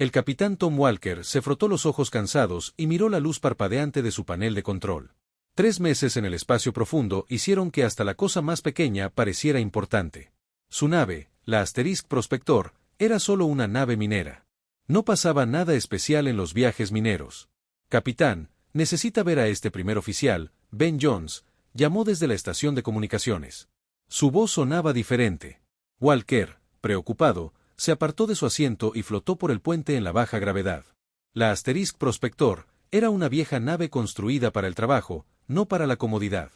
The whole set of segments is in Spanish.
El capitán Tom Walker se frotó los ojos cansados y miró la luz parpadeante de su panel de control. 3 meses en el espacio profundo hicieron que hasta la cosa más pequeña pareciera importante. Su nave, la Asterisk Prospector, era solo una nave minera. No pasaba nada especial en los viajes mineros. Capitán, necesita ver a este primer oficial, Ben Jones, llamó desde la estación de comunicaciones. Su voz sonaba diferente. Walker, preocupado, se apartó de su asiento y flotó por el puente en la baja gravedad. La Asterisk Prospector era una vieja nave construida para el trabajo, no para la comodidad.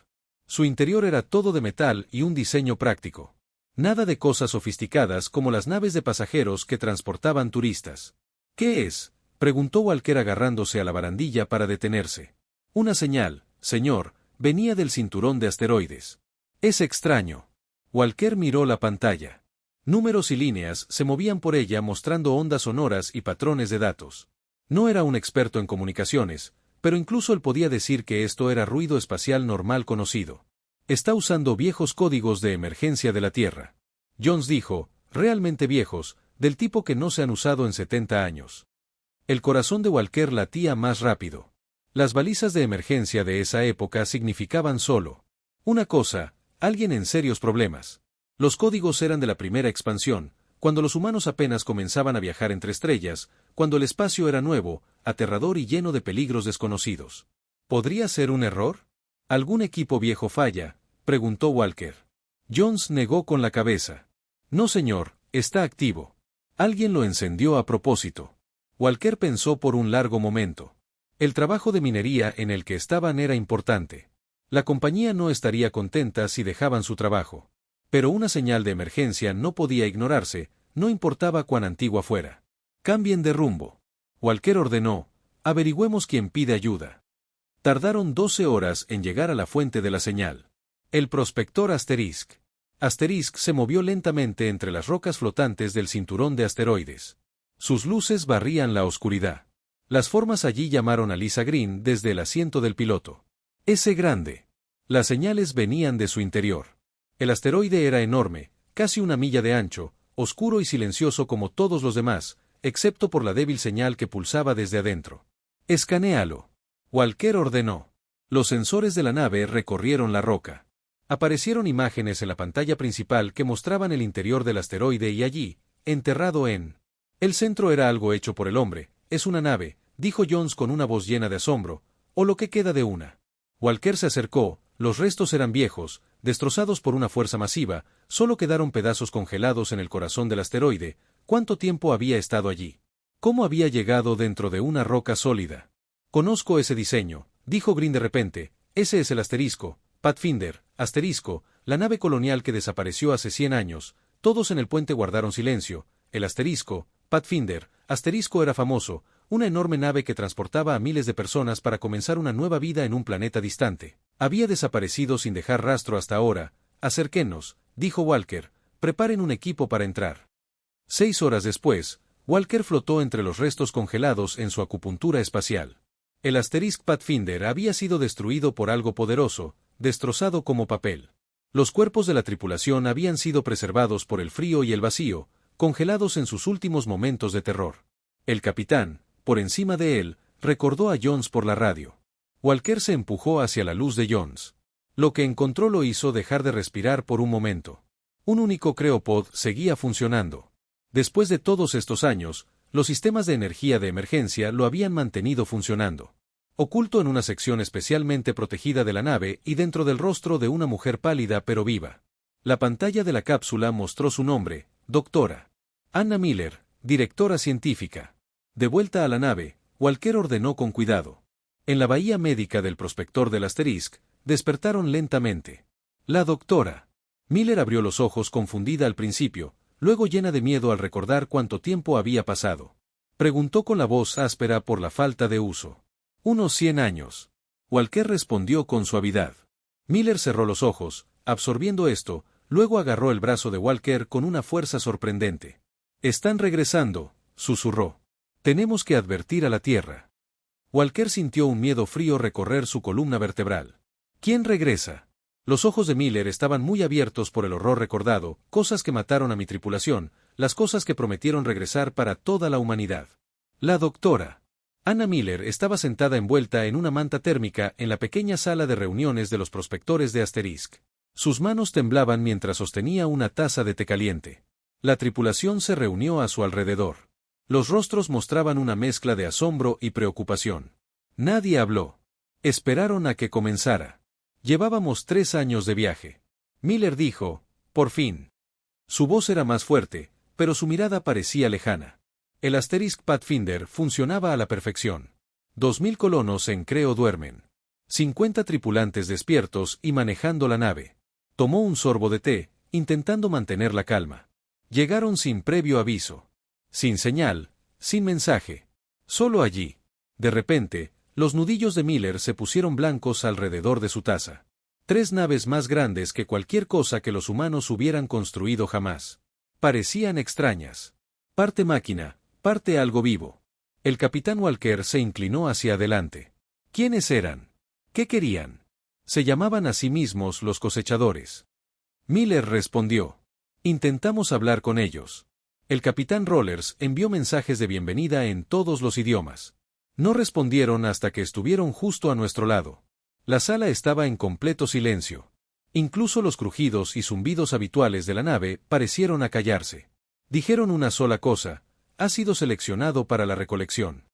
Su interior era todo de metal y un diseño práctico. Nada de cosas sofisticadas como las naves de pasajeros que transportaban turistas. ¿Qué es?, preguntó Walker agarrándose a la barandilla para detenerse. Una señal, señor, venía del cinturón de asteroides. Es extraño. Walker miró la pantalla. Números y líneas se movían por ella mostrando ondas sonoras y patrones de datos. No era un experto en comunicaciones, pero incluso él podía decir que esto era ruido espacial normal conocido. Está usando viejos códigos de emergencia de la Tierra. Jones dijo, realmente viejos, del tipo que no se han usado en 70 años. El corazón de Walker latía más rápido. Las balizas de emergencia de esa época significaban solo una cosa, alguien en serios problemas. Los códigos eran de la primera expansión, cuando los humanos apenas comenzaban a viajar entre estrellas, cuando el espacio era nuevo, aterrador y lleno de peligros desconocidos. ¿Podría ser un error? ¿Algún equipo viejo falla?, preguntó Walker. Jones negó con la cabeza. No señor, está activo. Alguien lo encendió a propósito. Walker pensó por un largo momento. El trabajo de minería en el que estaban era importante. La compañía no estaría contenta si dejaban su trabajo. Pero una señal de emergencia no podía ignorarse, no importaba cuán antigua fuera. Cambien de rumbo. Walker ordenó, averigüemos quién pide ayuda. Tardaron 12 horas en llegar a la fuente de la señal. El prospector Asterisk. Asterisk se movió lentamente entre las rocas flotantes del cinturón de asteroides. Sus luces barrían la oscuridad. Las formas allí llamaron a Lisa Green desde el asiento del piloto. Ese grande. Las señales venían de su interior. El asteroide era enorme, casi 1 milla de ancho, oscuro y silencioso como todos los demás, excepto por la débil señal que pulsaba desde adentro. Escanéalo. Walker ordenó. Los sensores de la nave recorrieron la roca. Aparecieron imágenes en la pantalla principal que mostraban el interior del asteroide y allí, enterrado en... El centro era algo hecho por el hombre, es una nave, dijo Jones con una voz llena de asombro, o lo que queda de una. Walker se acercó, los restos eran viejos, destrozados por una fuerza masiva, solo quedaron pedazos congelados en el corazón del asteroide. ¿Cuánto tiempo había estado allí? ¿Cómo había llegado dentro de una roca sólida? Conozco ese diseño, dijo Green de repente, ese es el asterisco, Pathfinder, asterisco, la nave colonial que desapareció hace 100 años, todos en el puente guardaron silencio, el asterisco, Pathfinder, asterisco era famoso, una enorme nave que transportaba a miles de personas para comenzar una nueva vida en un planeta distante. Había desaparecido sin dejar rastro hasta ahora. Acerquémonos, dijo Walker, preparen un equipo para entrar. 6 horas después, Walker flotó entre los restos congelados en su acupuntura espacial. El Asterisk Pathfinder había sido destruido por algo poderoso, destrozado como papel. Los cuerpos de la tripulación habían sido preservados por el frío y el vacío, congelados en sus últimos momentos de terror. El capitán, por encima de él, recordó a Jones por la radio. Walker se empujó hacia la luz de Jones. Lo que encontró lo hizo dejar de respirar por un momento. Un único creopod seguía funcionando. Después de todos estos años, los sistemas de energía de emergencia lo habían mantenido funcionando. Oculto en una sección especialmente protegida de la nave y dentro del rostro de una mujer pálida pero viva. La pantalla de la cápsula mostró su nombre, Doctora Anna Miller, directora científica. De vuelta a la nave, Walker ordenó con cuidado. En la bahía médica del prospector del Asterisk, despertaron lentamente. La doctora Miller abrió los ojos confundida al principio, luego llena de miedo al recordar cuánto tiempo había pasado. Preguntó con la voz áspera por la falta de uso. Unos 100 años. Walker respondió con suavidad. Miller cerró los ojos, absorbiendo esto, luego agarró el brazo de Walker con una fuerza sorprendente. Están regresando, susurró. Tenemos que advertir a la Tierra. Walker sintió un miedo frío recorrer su columna vertebral. ¿Quién regresa? Los ojos de Miller estaban muy abiertos por el horror recordado, cosas que mataron a mi tripulación, las cosas que prometieron regresar para toda la humanidad. La doctora Anna Miller estaba sentada envuelta en una manta térmica en la pequeña sala de reuniones de los prospectores de Asterisk. Sus manos temblaban mientras sostenía una taza de té caliente. La tripulación se reunió a su alrededor. Los rostros mostraban una mezcla de asombro y preocupación. Nadie habló. Esperaron a que comenzara. Llevábamos 3 años de viaje. Miller dijo, por fin. Su voz era más fuerte, pero su mirada parecía lejana. El Asterisk Pathfinder funcionaba a la perfección. 2000 colonos en Creo duermen. 50 tripulantes despiertos y manejando la nave. Tomó un sorbo de té, intentando mantener la calma. Llegaron sin previo aviso. Sin señal, sin mensaje. Solo allí. De repente, los nudillos de Miller se pusieron blancos alrededor de su taza. 3 naves más grandes que cualquier cosa que los humanos hubieran construido jamás. Parecían extrañas. Parte máquina, parte algo vivo. El capitán Walker se inclinó hacia adelante. ¿Quiénes eran? ¿Qué querían? Se llamaban a sí mismos los cosechadores. Miller respondió. Intentamos hablar con ellos. El capitán Rollers envió mensajes de bienvenida en todos los idiomas. No respondieron hasta que estuvieron justo a nuestro lado. La sala estaba en completo silencio. Incluso los crujidos y zumbidos habituales de la nave parecieron acallarse. Dijeron una sola cosa: ha sido seleccionado para la recolección.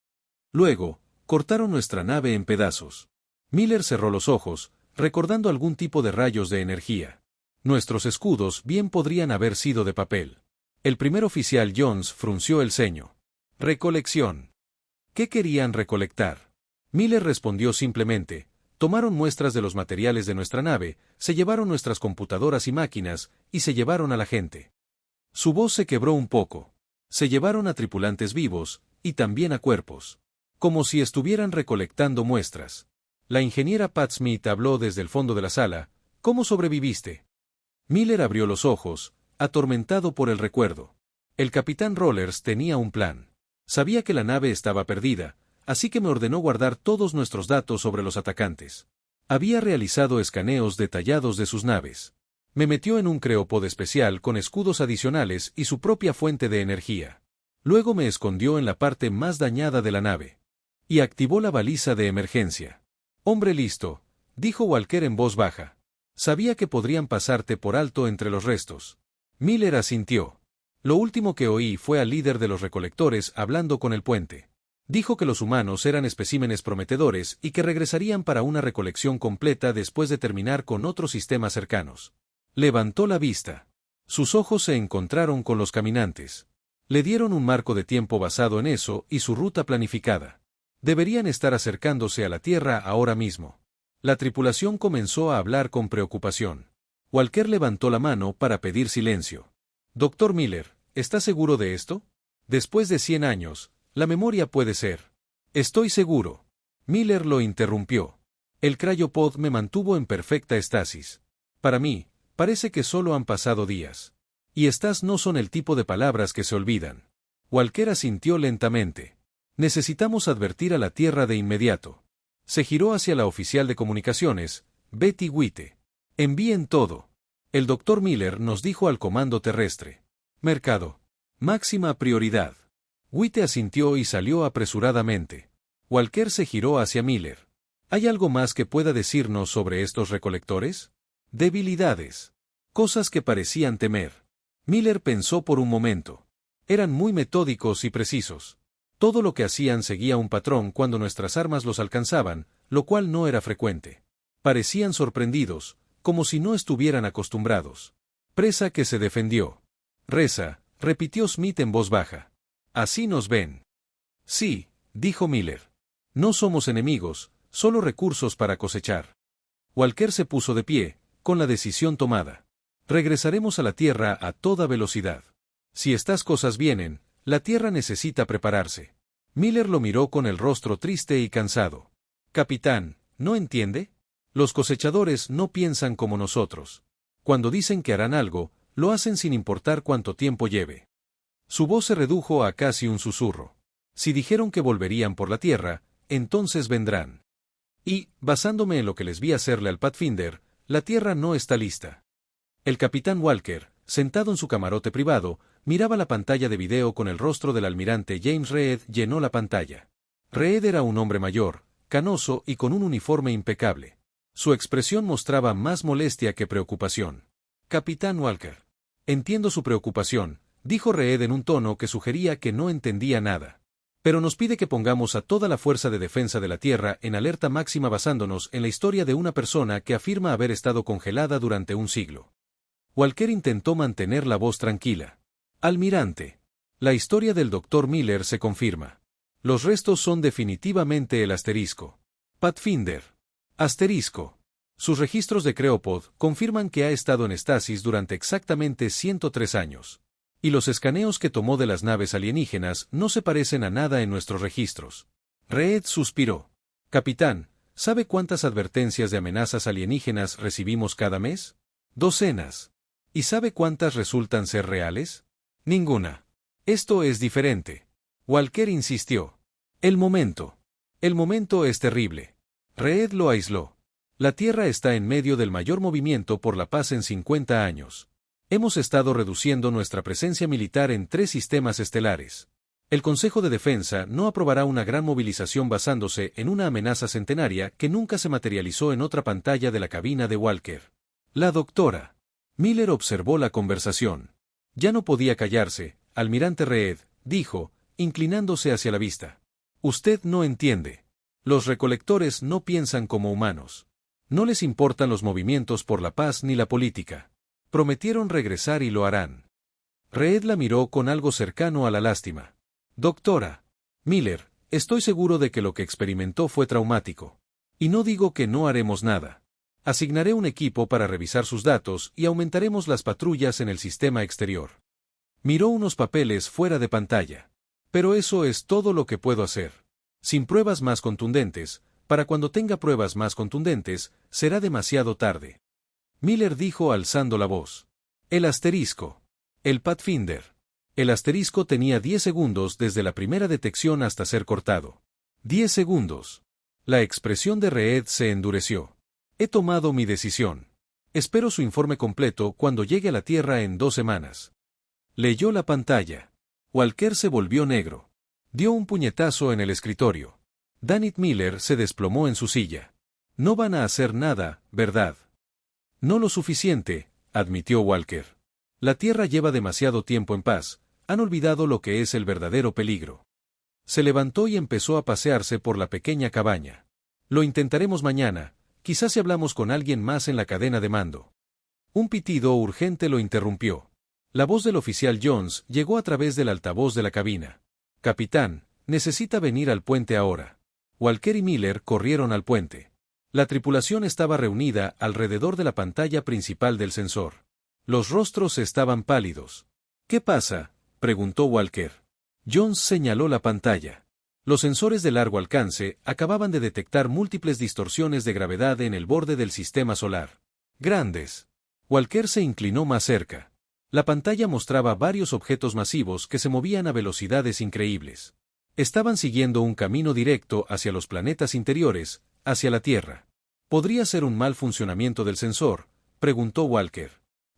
Luego, cortaron nuestra nave en pedazos. Miller cerró los ojos, recordando algún tipo de rayos de energía. Nuestros escudos bien podrían haber sido de papel. El primer oficial Jones frunció el ceño. Recolección. ¿Qué querían recolectar? Miller respondió simplemente: tomaron muestras de los materiales de nuestra nave, se llevaron nuestras computadoras y máquinas, y se llevaron a la gente. Su voz se quebró un poco. Se llevaron a tripulantes vivos, y también a cuerpos. Como si estuvieran recolectando muestras. La ingeniera Pat Smith habló desde el fondo de la sala. ¿Cómo sobreviviste? Miller abrió los ojos, atormentado por el recuerdo. El capitán Rollers tenía un plan. Sabía que la nave estaba perdida, así que me ordenó guardar todos nuestros datos sobre los atacantes. Había realizado escaneos detallados de sus naves. Me metió en un creopod especial con escudos adicionales y su propia fuente de energía. Luego me escondió en la parte más dañada de la nave. Y activó la baliza de emergencia. Hombre listo, dijo Walker en voz baja. Sabía que podrían pasarte por alto entre los restos. Miller asintió. Lo último que oí fue al líder de los recolectores hablando con el puente. Dijo que los humanos eran especímenes prometedores y que regresarían para una recolección completa después de terminar con otros sistemas cercanos. Levantó la vista. Sus ojos se encontraron con los caminantes. Le dieron un marco de tiempo basado en eso y su ruta planificada. Deberían estar acercándose a la Tierra ahora mismo. La tripulación comenzó a hablar con preocupación. Walker levantó la mano para pedir silencio. Doctor Miller, ¿está seguro de esto? Después de 100 años, la memoria puede ser. Estoy seguro. Miller lo interrumpió. El cryopod me mantuvo en perfecta estasis. Para mí, parece que solo han pasado días. Y estas no son el tipo de palabras que se olvidan. Walker asintió lentamente. Necesitamos advertir a la Tierra de inmediato. Se giró hacia la oficial de comunicaciones, Betty White. Envíen todo. El doctor Miller nos dijo al comando terrestre. Mercado. Máxima prioridad. White asintió y salió apresuradamente. Walker se giró hacia Miller. ¿Hay algo más que pueda decirnos sobre estos recolectores? Debilidades. Cosas que parecían temer. Miller pensó por un momento. Eran muy metódicos y precisos. Todo lo que hacían seguía un patrón cuando nuestras armas los alcanzaban, lo cual no era frecuente. Parecían sorprendidos, como si no estuvieran acostumbrados. Presa que se defendió. Reza, repitió Smith en voz baja. Así nos ven. Sí, dijo Miller. No somos enemigos, solo recursos para cosechar. Walker se puso de pie, con la decisión tomada. Regresaremos a la Tierra a toda velocidad. Si estas cosas vienen, la Tierra necesita prepararse. Miller lo miró con el rostro triste y cansado. Capitán, ¿no entiende? Los cosechadores no piensan como nosotros. Cuando dicen que harán algo, lo hacen sin importar cuánto tiempo lleve. Su voz se redujo a casi un susurro. Si dijeron que volverían por la Tierra, entonces vendrán. Y, basándome en lo que les vi hacerle al Pathfinder, la Tierra no está lista. El capitán Walker, sentado en su camarote privado, Miraba la pantalla de video con el rostro del almirante James Reed llenó la pantalla. Reed era un hombre mayor, canoso y con un uniforme impecable. Su expresión mostraba más molestia que preocupación. Capitán Walker. Entiendo su preocupación, dijo Reed en un tono que sugería que no entendía nada. Pero nos pide que pongamos a toda la Fuerza de Defensa de la Tierra en alerta máxima basándonos en la historia de una persona que afirma haber estado congelada durante un siglo. Walker intentó mantener la voz tranquila. Almirante. La historia del Dr. Miller se confirma. Los restos son definitivamente el asterisco. Pathfinder. Asterisco. Sus registros de Creopod confirman que ha estado en estasis durante exactamente 103 años. Y los escaneos que tomó de las naves alienígenas no se parecen a nada en nuestros registros. Reed suspiró. Capitán, ¿sabe cuántas advertencias de amenazas alienígenas recibimos cada mes? Docenas. ¿Y sabe cuántas resultan ser reales? Ninguna. Esto es diferente. Walker insistió. El momento. El momento es terrible. Reed lo aisló. La Tierra está en medio del mayor movimiento por la paz en 50 años. Hemos estado reduciendo nuestra presencia militar en 3 sistemas estelares. El Consejo de Defensa no aprobará una gran movilización basándose en una amenaza centenaria que nunca se materializó en otra pantalla de la cabina de Walker. La doctora Miller observó la conversación. Ya no podía callarse, almirante Reed, dijo, inclinándose hacia la vista. Usted no entiende. Los recolectores no piensan como humanos. No les importan los movimientos por la paz ni la política. Prometieron regresar y lo harán. Reed la miró con algo cercano a la lástima. Doctora Miller, estoy seguro de que lo que experimentó fue traumático. Y no digo que no haremos nada. Asignaré un equipo para revisar sus datos y aumentaremos las patrullas en el sistema exterior. Miró unos papeles fuera de pantalla. Pero eso es todo lo que puedo hacer. Sin pruebas más contundentes, para cuando tenga pruebas más contundentes, será demasiado tarde. Miller dijo alzando la voz. El asterisco. El Pathfinder. El asterisco tenía 10 segundos desde la primera detección hasta ser cortado. 10 segundos. La expresión de Reed se endureció. He tomado mi decisión. Espero su informe completo cuando llegue a la Tierra en 2 semanas. Leyó la pantalla. Walker se volvió negro. Dio un puñetazo en el escritorio. Danit Miller se desplomó en su silla. No van a hacer nada, ¿verdad? No lo suficiente, admitió Walker. La Tierra lleva demasiado tiempo en paz, han olvidado lo que es el verdadero peligro. Se levantó y empezó a pasearse por la pequeña cabaña. Lo intentaremos mañana, quizás si hablamos con alguien más en la cadena de mando. Un pitido urgente lo interrumpió. La voz del oficial Jones llegó a través del altavoz de la cabina. Capitán, necesita venir al puente ahora. Walker y Miller corrieron al puente. La tripulación estaba reunida alrededor de la pantalla principal del sensor. Los rostros estaban pálidos. ¿Qué pasa?, preguntó Walker. Jones señaló la pantalla. Los sensores de largo alcance acababan de detectar múltiples distorsiones de gravedad en el borde del sistema solar. Grandes. Walker se inclinó más cerca. La pantalla mostraba varios objetos masivos que se movían a velocidades increíbles. Estaban siguiendo un camino directo hacia los planetas interiores, hacia la Tierra. ¿Podría ser un mal funcionamiento del sensor?, preguntó Walker.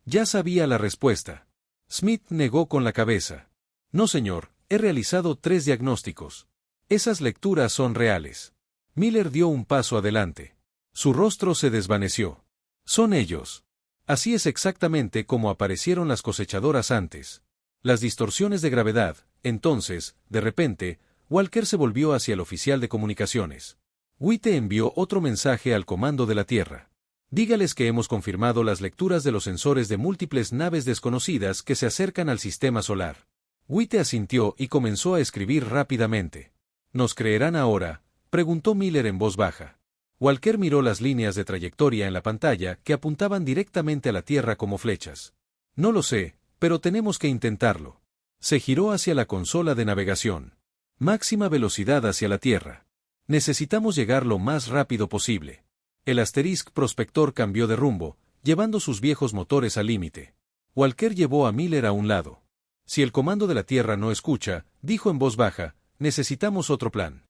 Ya sabía la respuesta. Smith negó con la cabeza. No, señor, he realizado 3 diagnósticos. Esas lecturas son reales. Miller dio un paso adelante. Su rostro se desvaneció. Son ellos. Así es exactamente como aparecieron las cosechadoras antes. Las distorsiones de gravedad. Entonces, de repente, Walker se volvió hacia el oficial de comunicaciones. Witte envió otro mensaje al comando de la Tierra. Dígales que hemos confirmado las lecturas de los sensores de múltiples naves desconocidas que se acercan al sistema solar. Witte asintió y comenzó a escribir rápidamente. ¿Nos creerán ahora?, preguntó Miller en voz baja. Walker miró las líneas de trayectoria en la pantalla que apuntaban directamente a la Tierra como flechas. No lo sé, pero tenemos que intentarlo. Se giró hacia la consola de navegación. Máxima velocidad hacia la Tierra. Necesitamos llegar lo más rápido posible. El Asterisk prospector cambió de rumbo, llevando sus viejos motores al límite. Walker llevó a Miller a un lado. Si el comando de la Tierra no escucha, dijo en voz baja, necesitamos otro plan.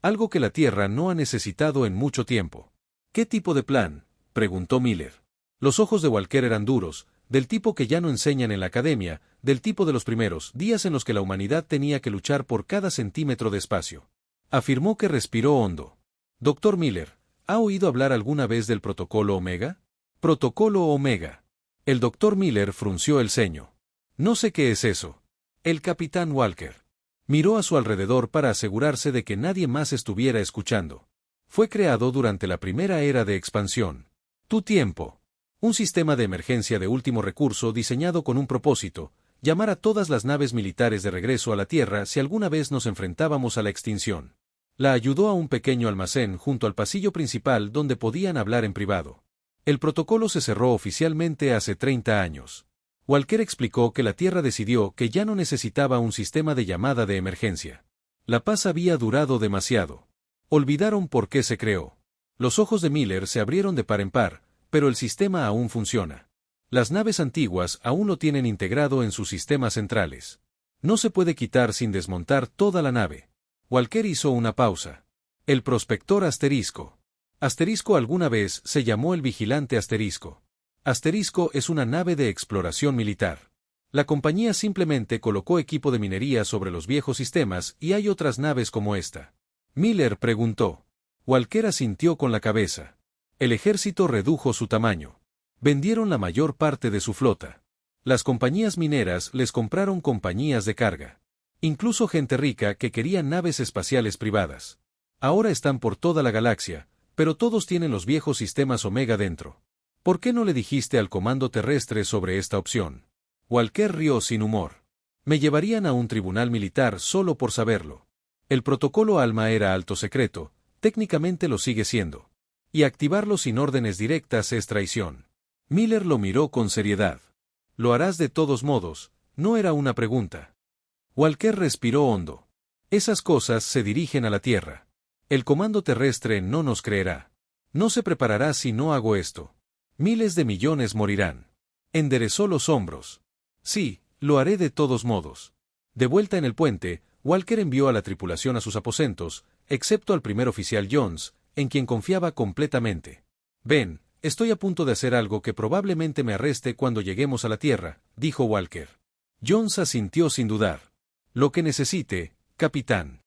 Algo que la Tierra no ha necesitado en mucho tiempo. ¿Qué tipo de plan?, preguntó Miller. Los ojos de Walker eran duros, del tipo que ya no enseñan en la academia, del tipo de los primeros días en los que la humanidad tenía que luchar por cada centímetro de espacio. Afirmó que respiró hondo. Dr. Miller, ¿ha oído hablar alguna vez del Protocolo Omega? Protocolo Omega. El Dr. Miller frunció el ceño. No sé qué es eso. El capitán Walker miró a su alrededor para asegurarse de que nadie más estuviera escuchando. Fue creado durante la primera era de expansión. Tu tiempo. Un sistema de emergencia de último recurso diseñado con un propósito: llamar a todas las naves militares de regreso a la Tierra si alguna vez nos enfrentábamos a la extinción. La ayudó a un pequeño almacén junto al pasillo principal donde podían hablar en privado. El protocolo se cerró oficialmente hace 30 años. Walker explicó que la Tierra decidió que ya no necesitaba un sistema de llamada de emergencia. La paz había durado demasiado. Olvidaron por qué se creó. Los ojos de Miller se abrieron de par en par, pero el sistema aún funciona. Las naves antiguas aún lo tienen integrado en sus sistemas centrales. No se puede quitar sin desmontar toda la nave. Walker hizo una pausa. El prospector asterisco. Asterisco alguna vez se llamó el vigilante asterisco. Asterisco es una nave de exploración militar. La compañía simplemente colocó equipo de minería sobre los viejos sistemas y hay otras naves como esta. Miller preguntó. Walker asintió con la cabeza. El ejército redujo su tamaño. Vendieron la mayor parte de su flota. Las compañías mineras les compraron compañías de carga. Incluso gente rica que quería naves espaciales privadas. Ahora están por toda la galaxia, pero todos tienen los viejos sistemas Omega dentro. ¿Por qué no le dijiste al comando terrestre sobre esta opción? Walker rió sin humor. Me llevarían a un tribunal militar solo por saberlo. El protocolo ALMA era alto secreto, técnicamente lo sigue siendo. Y activarlo sin órdenes directas es traición. Miller lo miró con seriedad. Lo harás de todos modos, no era una pregunta. Walker respiró hondo. Esas cosas se dirigen a la Tierra. El comando terrestre no nos creerá. No se preparará si no hago esto. Miles de millones morirán. Enderezó los hombros. Sí, lo haré de todos modos. De vuelta en el puente, Walker envió a la tripulación a sus aposentos, excepto al primer oficial Jones, en quien confiaba completamente. Ven, estoy a punto de hacer algo que probablemente me arreste cuando lleguemos a la Tierra, dijo Walker. Jones asintió sin dudar. Lo que necesite, capitán.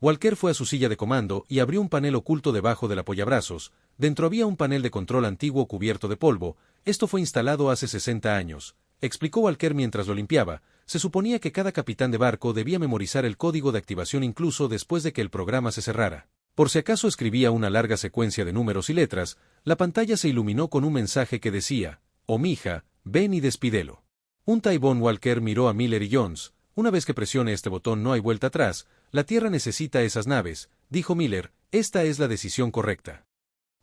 Walker fue a su silla de comando y abrió un panel oculto debajo del apoyabrazos. Dentro había un panel de control antiguo cubierto de polvo. Esto fue instalado hace 60 años, explicó Walker mientras lo limpiaba. Se suponía que cada capitán de barco debía memorizar el código de activación incluso después de que el programa se cerrara. Por si acaso escribía una larga secuencia de números y letras, la pantalla se iluminó con un mensaje que decía: «Oh mija, ven y despídelo». Un taibón. Walker miró a Miller y Jones. Una vez que presione este botón no hay vuelta atrás. La Tierra necesita esas naves, dijo Miller. Esta es la decisión correcta.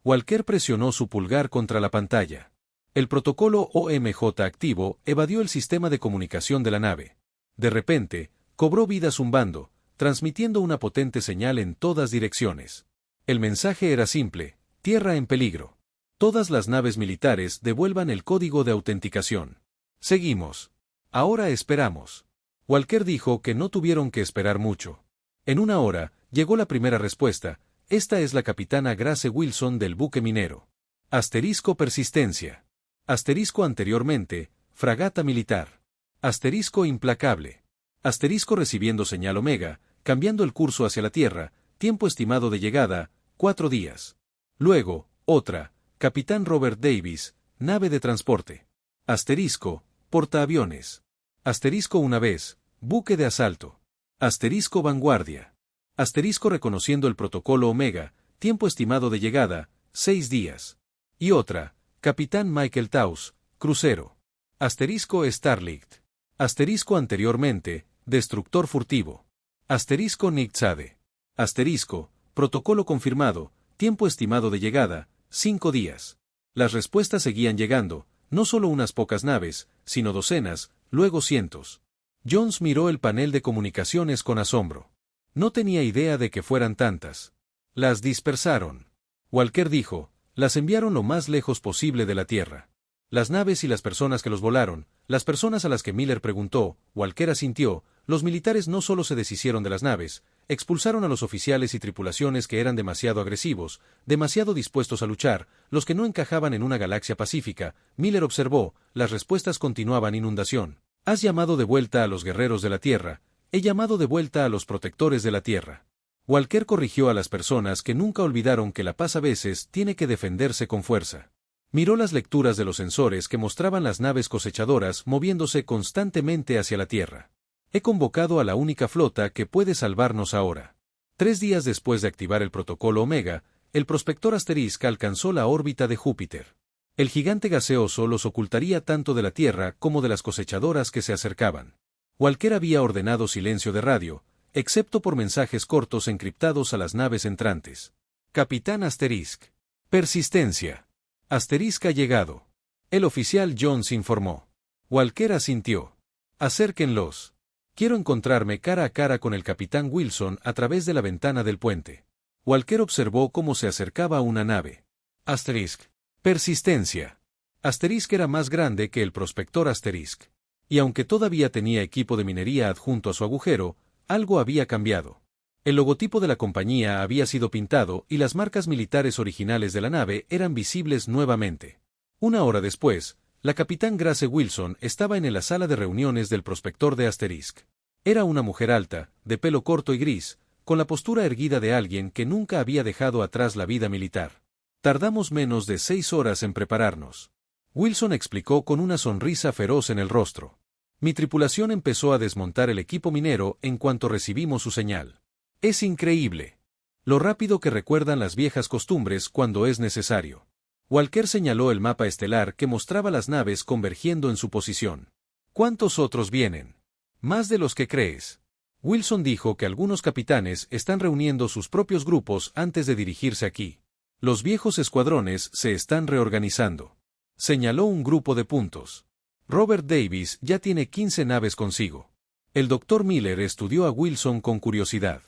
Walker presionó su pulgar contra la pantalla. El protocolo OMJ activo evadió el sistema de comunicación de la nave. De repente, cobró vida zumbando, transmitiendo una potente señal en todas direcciones. El mensaje era simple: Tierra en peligro. Todas las naves militares devuelvan el código de autenticación. Seguimos. Ahora esperamos. Walker dijo que no tuvieron que esperar mucho. En una hora, llegó la primera respuesta. Esta es la capitana Grace Wilson del buque minero. Asterisco persistencia. Asterisco anteriormente, fragata militar. Asterisco implacable. Asterisco recibiendo señal Omega, cambiando el curso hacia la Tierra, tiempo estimado de llegada, 4 días. Luego, otra, Capitán Robert Davis, nave de transporte. Asterisco, portaaviones. Asterisco una vez, buque de asalto. Asterisco vanguardia. Asterisco reconociendo el protocolo Omega, tiempo estimado de llegada, 6 días. Y otra, Capitán Michael Taus, crucero. Asterisco Starlight. Asterisco anteriormente, destructor furtivo. Asterisco Nick Sade. Asterisco, protocolo confirmado, tiempo estimado de llegada, 5 días. Las respuestas seguían llegando, no solo unas pocas naves, sino docenas, luego cientos. Jones miró el panel de comunicaciones con asombro. No tenía idea de que fueran tantas. Las dispersaron. Walker dijo: las enviaron lo más lejos posible de la Tierra. Las naves y las personas que los volaron, las personas a las que Miller preguntó, Walker asintió. Los militares no solo se deshicieron de las naves, expulsaron a los oficiales y tripulaciones que eran demasiado agresivos, demasiado dispuestos a luchar, los que no encajaban en una galaxia pacífica. Miller observó, las respuestas continuaban: inundación, Has llamado de vuelta a los guerreros de la Tierra, he llamado de vuelta a los protectores de la Tierra. Walker corrigió a las personas que nunca olvidaron que la paz a veces tiene que defenderse con fuerza. Miró las lecturas de los sensores que mostraban las naves cosechadoras moviéndose constantemente hacia la Tierra. He convocado a la única flota que puede salvarnos ahora. 3 días después de activar el protocolo Omega, el prospector Asterisk alcanzó la órbita de Júpiter. El gigante gaseoso los ocultaría tanto de la Tierra como de las cosechadoras que se acercaban. Walker había ordenado silencio de radio, excepto por mensajes cortos encriptados a las naves entrantes. Capitán Asterisk. Persistencia. Asterisk ha llegado. El oficial Jones informó. Walker asintió. Acérquenlos. Quiero encontrarme cara a cara con el capitán Wilson a través de la ventana del puente. Walker observó cómo se acercaba a una nave. Asterisk. Persistencia. Asterisk era más grande que el prospector Asterisk. Y aunque todavía tenía equipo de minería adjunto a su agujero, algo había cambiado. El logotipo de la compañía había sido pintado y las marcas militares originales de la nave eran visibles nuevamente. 1 hora después, la capitán Grace Wilson estaba en la sala de reuniones del prospector de Asterisk. Era una mujer alta, de pelo corto y gris, con la postura erguida de alguien que nunca había dejado atrás la vida militar. Tardamos menos de 6 horas en prepararnos. Wilson explicó con una sonrisa feroz en el rostro. Mi tripulación empezó a desmontar el equipo minero en cuanto recibimos su señal. Es increíble. Lo rápido que recuerdan las viejas costumbres cuando es necesario. Walker señaló el mapa estelar que mostraba las naves convergiendo en su posición. ¿Cuántos otros vienen? Más de los que crees. Wilson dijo que algunos capitanes están reuniendo sus propios grupos antes de dirigirse aquí. Los viejos escuadrones se están reorganizando. Señaló un grupo de puntos. Robert Davis ya tiene 15 naves consigo. El Dr. Miller estudió a Wilson con curiosidad.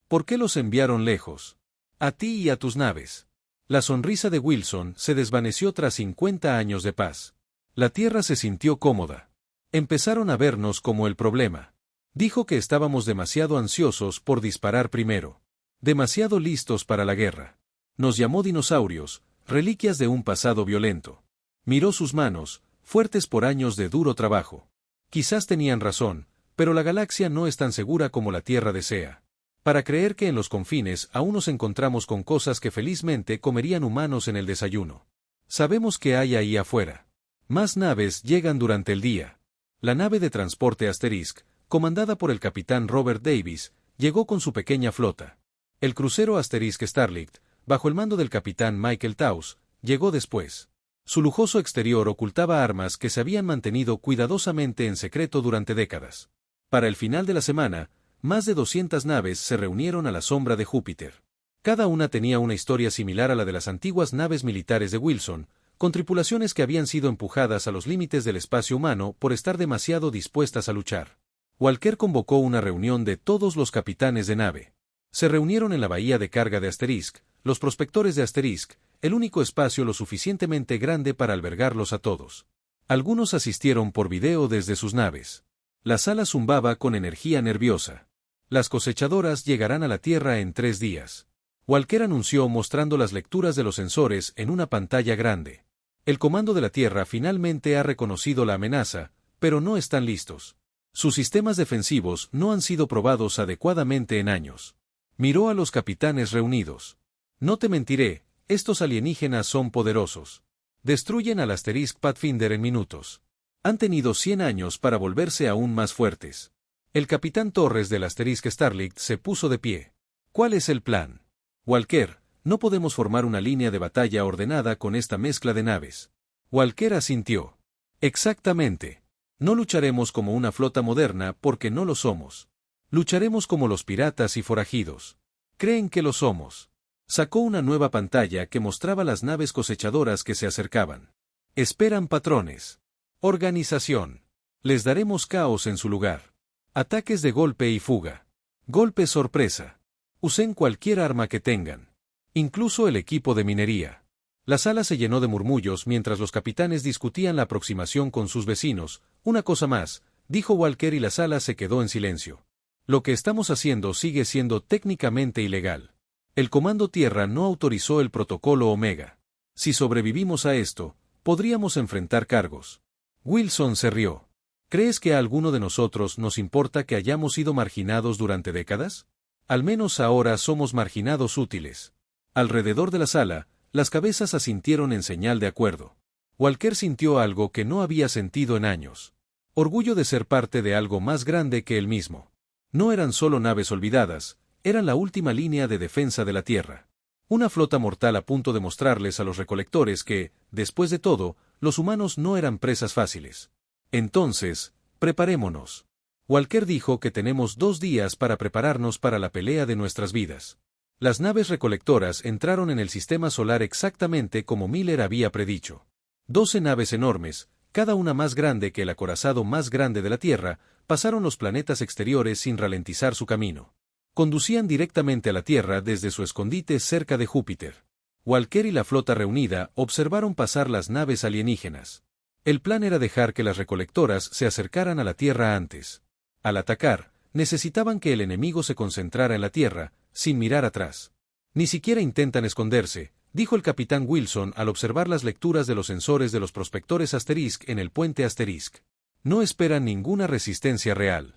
¿Por qué los enviaron lejos? A ti y a tus naves. La sonrisa de Wilson se desvaneció tras 50 años de paz. La Tierra se sintió cómoda. Empezaron a vernos como el problema. Dijo que estábamos demasiado ansiosos por disparar primero. Demasiado listos para la guerra. Nos llamó dinosaurios, reliquias de un pasado violento. Miró sus manos, fuertes por años de duro trabajo. Quizás tenían razón, pero la galaxia no es tan segura como la Tierra desea. Para creer que en los confines aún nos encontramos con cosas que felizmente comerían humanos en el desayuno. Sabemos que hay ahí afuera. Más naves llegan durante el día. La nave de transporte Asterisk, comandada por el capitán Robert Davis, llegó con su pequeña flota. El crucero Asterisk Starlight, bajo el mando del capitán Michael Taus, llegó después. Su lujoso exterior ocultaba armas que se habían mantenido cuidadosamente en secreto durante décadas. Para el final de la semana, más de 200 naves se reunieron a la sombra de Júpiter. Cada una tenía una historia similar a la de las antiguas naves militares de Wilson, con tripulaciones que habían sido empujadas a los límites del espacio humano por estar demasiado dispuestas a luchar. Walker convocó una reunión de todos los capitanes de nave. Se reunieron en la bahía de carga de Asterisk, los prospectores de Asterisk, el único espacio lo suficientemente grande para albergarlos a todos. Algunos asistieron por video desde sus naves. La sala zumbaba con energía nerviosa. Las cosechadoras llegarán a la Tierra en 3 días. Walker anunció mostrando las lecturas de los sensores en una pantalla grande. El comando de la Tierra finalmente ha reconocido la amenaza, pero no están listos. Sus sistemas defensivos no han sido probados adecuadamente en años. Miró a los capitanes reunidos. No te mentiré, estos alienígenas son poderosos. Destruyen al Asterisk Pathfinder en minutos. Han tenido 100 años para volverse aún más fuertes. El capitán Torres del Asterisk Starlight se puso de pie. ¿Cuál es el plan? Walker, no podemos formar una línea de batalla ordenada con esta mezcla de naves. Walker asintió. Exactamente. No lucharemos como una flota moderna porque no lo somos. Lucharemos como los piratas y forajidos. Creen que lo somos. Sacó una nueva pantalla que mostraba las naves cosechadoras que se acercaban. Esperan patrones. Organización. Les daremos caos en su lugar. Ataques de golpe y fuga. Golpe sorpresa. Usen cualquier arma que tengan. Incluso el equipo de minería. La sala se llenó de murmullos mientras los capitanes discutían la aproximación con sus vecinos. Una cosa más, dijo Walker y la sala se quedó en silencio. Lo que estamos haciendo sigue siendo técnicamente ilegal. El Comando Tierra no autorizó el protocolo Omega. Si sobrevivimos a esto, podríamos enfrentar cargos. Wilson se rió. ¿Crees que a alguno de nosotros nos importa que hayamos sido marginados durante décadas? Al menos ahora somos marginados útiles. Alrededor de la sala, las cabezas asintieron en señal de acuerdo. Walker sintió algo que no había sentido en años. Orgullo de ser parte de algo más grande que él mismo. No eran solo naves olvidadas, eran la última línea de defensa de la Tierra. Una flota mortal a punto de mostrarles a los recolectores que, después de todo, los humanos no eran presas fáciles. Entonces, preparémonos. Walker dijo que tenemos 2 días para prepararnos para la pelea de nuestras vidas. Las naves recolectoras entraron en el sistema solar exactamente como Miller había predicho. 12 naves enormes, cada una más grande que el acorazado más grande de la Tierra, pasaron los planetas exteriores sin ralentizar su camino. Conducían directamente a la Tierra desde su escondite cerca de Júpiter. Walker y la flota reunida observaron pasar las naves alienígenas. El plan era dejar que las recolectoras se acercaran a la Tierra antes. Al atacar, necesitaban que el enemigo se concentrara en la Tierra, sin mirar atrás. Ni siquiera intentan esconderse, dijo el capitán Wilson al observar las lecturas de los sensores de los prospectores Asterisk en el puente Asterisk. No esperan ninguna resistencia real.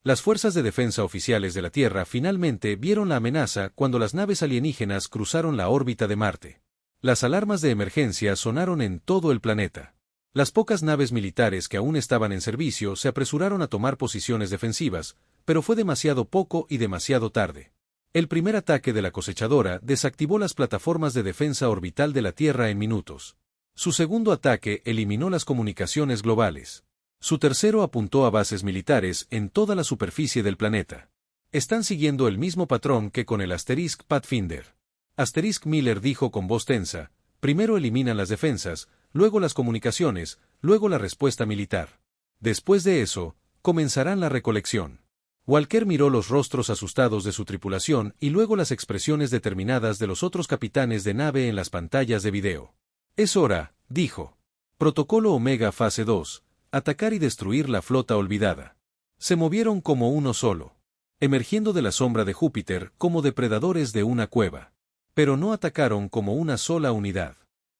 Las fuerzas de defensa oficiales de la Tierra finalmente vieron la amenaza cuando las naves alienígenas cruzaron la órbita de Marte. Las alarmas de emergencia sonaron en todo el planeta. Las pocas naves militares que aún estaban en servicio se apresuraron a tomar posiciones defensivas, pero fue demasiado poco y demasiado tarde. El primer ataque de la cosechadora desactivó las plataformas de defensa orbital de la Tierra en minutos. Su segundo ataque eliminó las comunicaciones globales. Su tercero apuntó a bases militares en toda la superficie del planeta. Están siguiendo el mismo patrón que con el Asterisk Pathfinder. Asterisk Miller dijo con voz tensa, primero eliminan las defensas, luego las comunicaciones, luego la respuesta militar. Después de eso, comenzarán la recolección. Walker miró los rostros asustados de su tripulación y luego las expresiones determinadas de los otros capitanes de nave en las pantallas de video. Es hora, dijo. Protocolo Omega Fase 2, atacar y destruir la flota olvidada. Se movieron como uno solo, emergiendo de la sombra de Júpiter como depredadores de una cueva. Pero no atacaron como una sola unidad.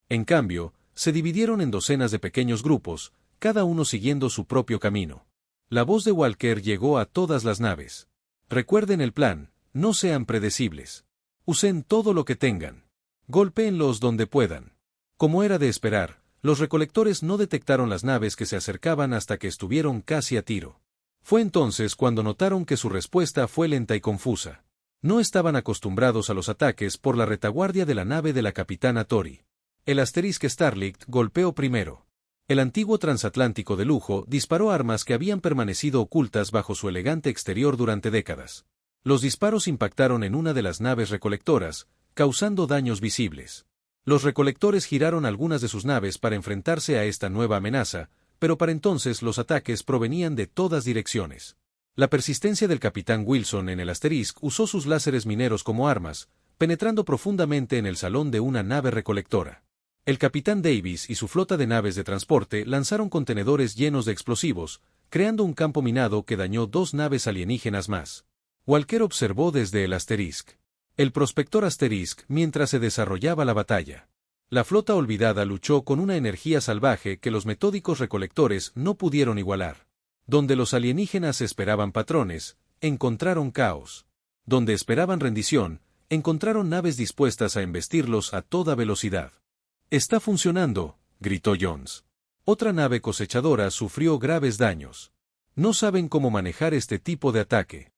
En cambio, se dividieron en docenas de pequeños grupos, cada uno siguiendo su propio camino. La voz de Walker llegó a todas las naves. Recuerden el plan, no sean predecibles. Usen todo lo que tengan. Golpéenlos donde puedan. Como era de esperar, los recolectores no detectaron las naves que se acercaban hasta que estuvieron casi a tiro. Fue entonces cuando notaron que su respuesta fue lenta y confusa. No estaban acostumbrados a los ataques por la retaguardia de la nave de la capitana Tori. El Asterisk Starlight golpeó primero. El antiguo transatlántico de lujo disparó armas que habían permanecido ocultas bajo su elegante exterior durante décadas. Los disparos impactaron en una de las naves recolectoras, causando daños visibles. Los recolectores giraron algunas de sus naves para enfrentarse a esta nueva amenaza, pero para entonces los ataques provenían de todas direcciones. La persistencia del capitán Wilson en el Asterisk usó sus láseres mineros como armas, penetrando profundamente en el salón de una nave recolectora. El capitán Davis y su flota de naves de transporte lanzaron contenedores llenos de explosivos, creando un campo minado que dañó 2 naves alienígenas más. Walker observó desde el Asterisk. El prospector Asterisk mientras se desarrollaba la batalla. La flota olvidada luchó con una energía salvaje que los metódicos recolectores no pudieron igualar. Donde los alienígenas esperaban patrones, encontraron caos. Donde esperaban rendición, encontraron naves dispuestas a embestirlos a toda velocidad. «Está funcionando», gritó Jones. Otra nave cosechadora sufrió graves daños. No saben cómo manejar este tipo de ataque.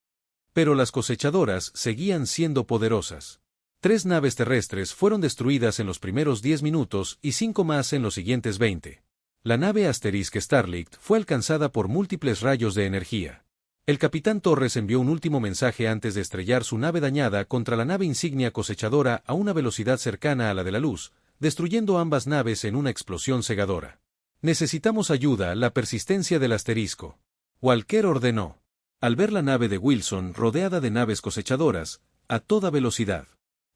Pero las cosechadoras seguían siendo poderosas. 3 naves terrestres fueron destruidas en los primeros 10 minutos y 5 más en los siguientes 20. La nave Asterisk Starlight fue alcanzada por múltiples rayos de energía. El capitán Torres envió un último mensaje antes de estrellar su nave dañada contra la nave insignia cosechadora a una velocidad cercana a la de la luz, destruyendo ambas naves en una explosión cegadora. «Necesitamos ayuda», la persistencia del asterisco. Walker ordenó. Al ver la nave de Wilson rodeada de naves cosechadoras, a toda velocidad.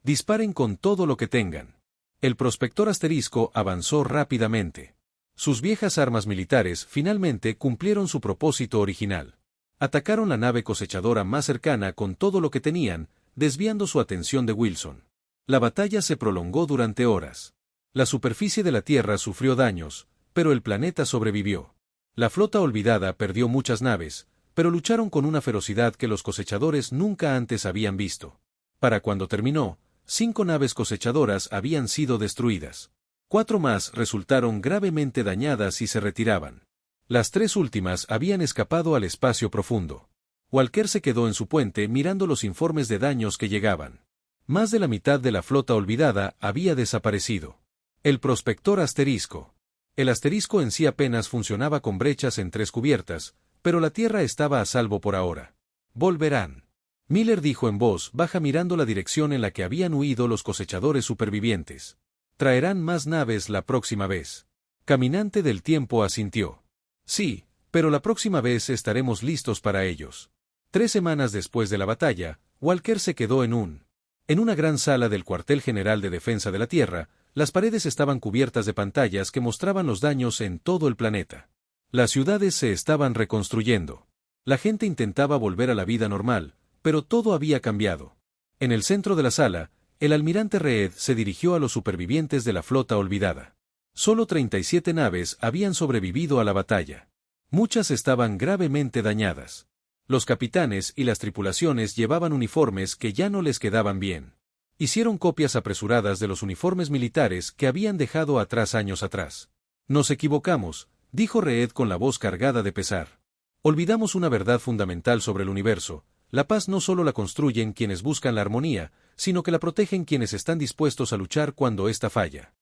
«Disparen con todo lo que tengan». El prospector asterisco avanzó rápidamente. Sus viejas armas militares finalmente cumplieron su propósito original. Atacaron la nave cosechadora más cercana con todo lo que tenían, desviando su atención de Wilson. La batalla se prolongó durante horas. La superficie de la Tierra sufrió daños, pero el planeta sobrevivió. La flota olvidada perdió muchas naves, pero lucharon con una ferocidad que los cosechadores nunca antes habían visto. Para cuando terminó, 5 naves cosechadoras habían sido destruidas. 4 más resultaron gravemente dañadas y se retiraban. Las 3 últimas habían escapado al espacio profundo. Walker se quedó en su puente mirando los informes de daños que llegaban. Más de la mitad de la flota olvidada había desaparecido. El prospector asterisco. El asterisco en sí apenas funcionaba con brechas en 3 cubiertas, pero la Tierra estaba a salvo por ahora. Volverán. Miller dijo en voz baja mirando la dirección en la que habían huido los cosechadores supervivientes. Traerán más naves la próxima vez. Caminante del tiempo asintió. Sí, pero la próxima vez estaremos listos para ellos. 3 semanas después de la batalla, Walker se quedó en una gran sala del cuartel general de defensa de la Tierra. Las paredes estaban cubiertas de pantallas que mostraban los daños en todo el planeta. Las ciudades se estaban reconstruyendo. La gente intentaba volver a la vida normal, pero todo había cambiado. En el centro de la sala, el almirante Reed se dirigió a los supervivientes de la flota olvidada. Solo 37 naves habían sobrevivido a la batalla. Muchas estaban gravemente dañadas. Los capitanes y las tripulaciones llevaban uniformes que ya no les quedaban bien. Hicieron copias apresuradas de los uniformes militares que habían dejado atrás años atrás. Nos equivocamos, dijo Reed con la voz cargada de pesar. Olvidamos una verdad fundamental sobre el universo. La paz no solo la construyen quienes buscan la armonía, sino que la protegen quienes están dispuestos a luchar cuando ésta falla.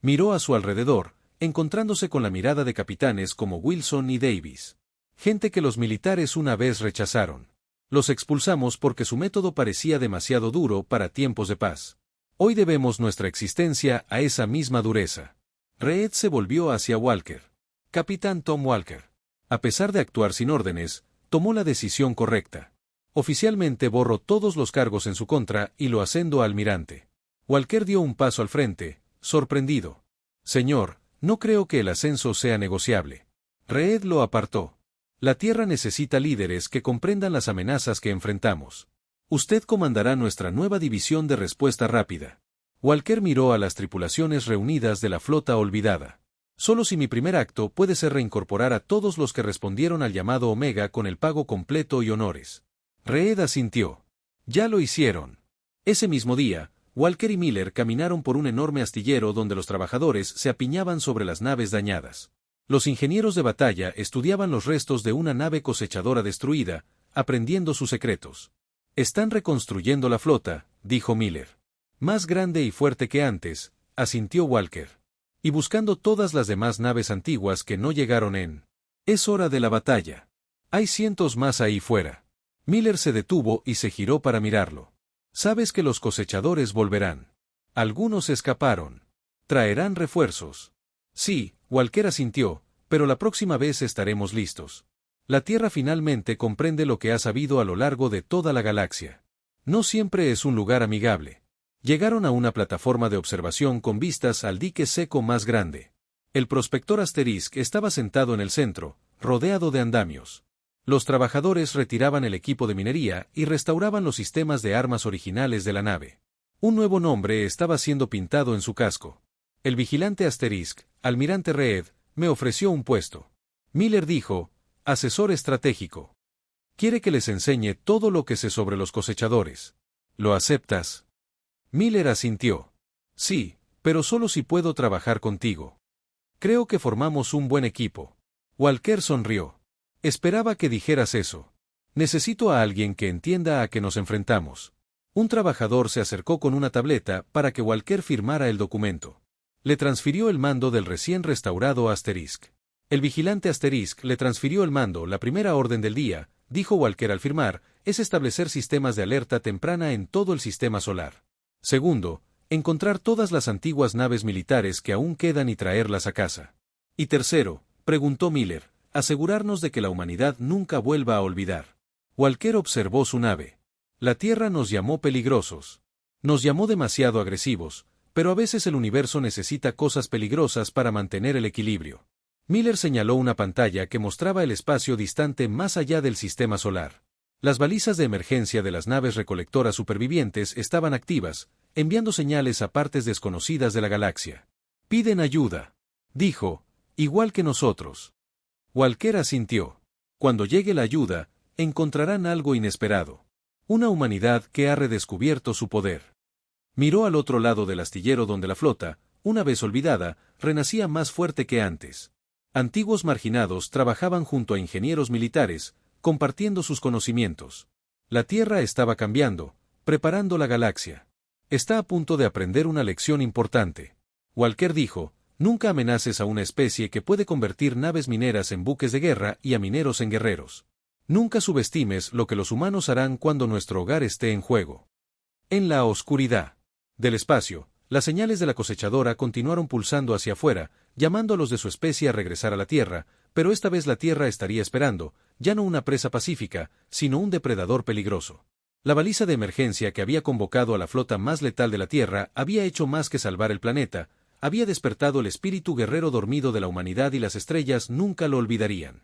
Miró a su alrededor, encontrándose con la mirada de capitanes como Wilson y Davis. Gente que los militares una vez rechazaron. Los expulsamos porque su método parecía demasiado duro para tiempos de paz. Hoy debemos nuestra existencia a esa misma dureza. Reed se volvió hacia Walker. Capitán Tom Walker. A pesar de actuar sin órdenes, tomó la decisión correcta. Oficialmente borró todos los cargos en su contra y lo ascendió a almirante. Walker dio un paso al frente, sorprendido. Señor, no creo que el ascenso sea negociable. Reed lo apartó. La Tierra necesita líderes que comprendan las amenazas que enfrentamos. Usted comandará nuestra nueva división de respuesta rápida. Walker miró a las tripulaciones reunidas de la flota olvidada. Solo si mi primer acto puede ser reincorporar a todos los que respondieron al llamado Omega con el pago completo y honores. Reed asintió. Ya lo hicieron. Ese mismo día, Walker y Miller caminaron por un enorme astillero donde los trabajadores se apiñaban sobre las naves dañadas. Los ingenieros de batalla estudiaban los restos de una nave cosechadora destruida, aprendiendo sus secretos. Están reconstruyendo la flota, dijo Miller. Más grande y fuerte que antes, asintió Walker. Y buscando todas las demás naves antiguas que no llegaron en. Es hora de la batalla. Hay cientos más ahí fuera. Miller se detuvo y se giró para mirarlo. Sabes que los cosechadores volverán. Algunos escaparon. Traerán refuerzos. Sí, Walker asintió, pero la próxima vez estaremos listos. La Tierra finalmente comprende lo que ha sabido a lo largo de toda la galaxia. No siempre es un lugar amigable. Llegaron a una plataforma de observación con vistas al dique seco más grande. El prospector Asterisk estaba sentado en el centro, rodeado de andamios. Los trabajadores retiraban el equipo de minería y restauraban los sistemas de armas originales de la nave. Un nuevo nombre estaba siendo pintado en su casco. El vigilante Asterisk, almirante Reed, me ofreció un puesto. Miller dijo, asesor estratégico. Quiere que les enseñe todo lo que sé sobre los cosechadores. ¿Lo aceptas? Miller asintió. Sí, pero solo si puedo trabajar contigo. Creo que formamos un buen equipo. Walker sonrió. Esperaba que dijeras eso. Necesito a alguien que entienda a qué nos enfrentamos. Un trabajador se acercó con una tableta para que Walker firmara el documento. Le transfirió el mando del recién restaurado Asterisk. El vigilante Asterisk le transfirió el mando. La primera orden del día, dijo Walker al firmar, es establecer sistemas de alerta temprana en todo el sistema solar. Segundo, encontrar todas las antiguas naves militares que aún quedan y traerlas a casa. Y tercero, preguntó Miller, asegurarnos de que la humanidad nunca vuelva a olvidar. Walker observó su nave. La Tierra nos llamó peligrosos. Nos llamó demasiado agresivos, pero a veces el universo necesita cosas peligrosas para mantener el equilibrio. Miller señaló una pantalla que mostraba el espacio distante más allá del sistema solar. Las balizas de emergencia de las naves recolectoras supervivientes estaban activas, enviando señales a partes desconocidas de la galaxia. Piden ayuda, dijo, igual que nosotros. Walker asintió. Cuando llegue la ayuda, encontrarán algo inesperado. Una humanidad que ha redescubierto su poder. Miró al otro lado del astillero donde la flota, una vez olvidada, renacía más fuerte que antes. Antiguos marginados trabajaban junto a ingenieros militares, compartiendo sus conocimientos. La Tierra estaba cambiando, preparando la galaxia. Está a punto de aprender una lección importante. Walker dijo, nunca amenaces a una especie que puede convertir naves mineras en buques de guerra y a mineros en guerreros. Nunca subestimes lo que los humanos harán cuando nuestro hogar esté en juego. En la oscuridad del espacio, las señales de la cosechadora continuaron pulsando hacia afuera, llamando a los de su especie a regresar a la Tierra, pero esta vez la Tierra estaría esperando, ya no una presa pacífica, sino un depredador peligroso. La baliza de emergencia que había convocado a la flota más letal de la Tierra había hecho más que salvar el planeta, había despertado el espíritu guerrero dormido de la humanidad y las estrellas nunca lo olvidarían.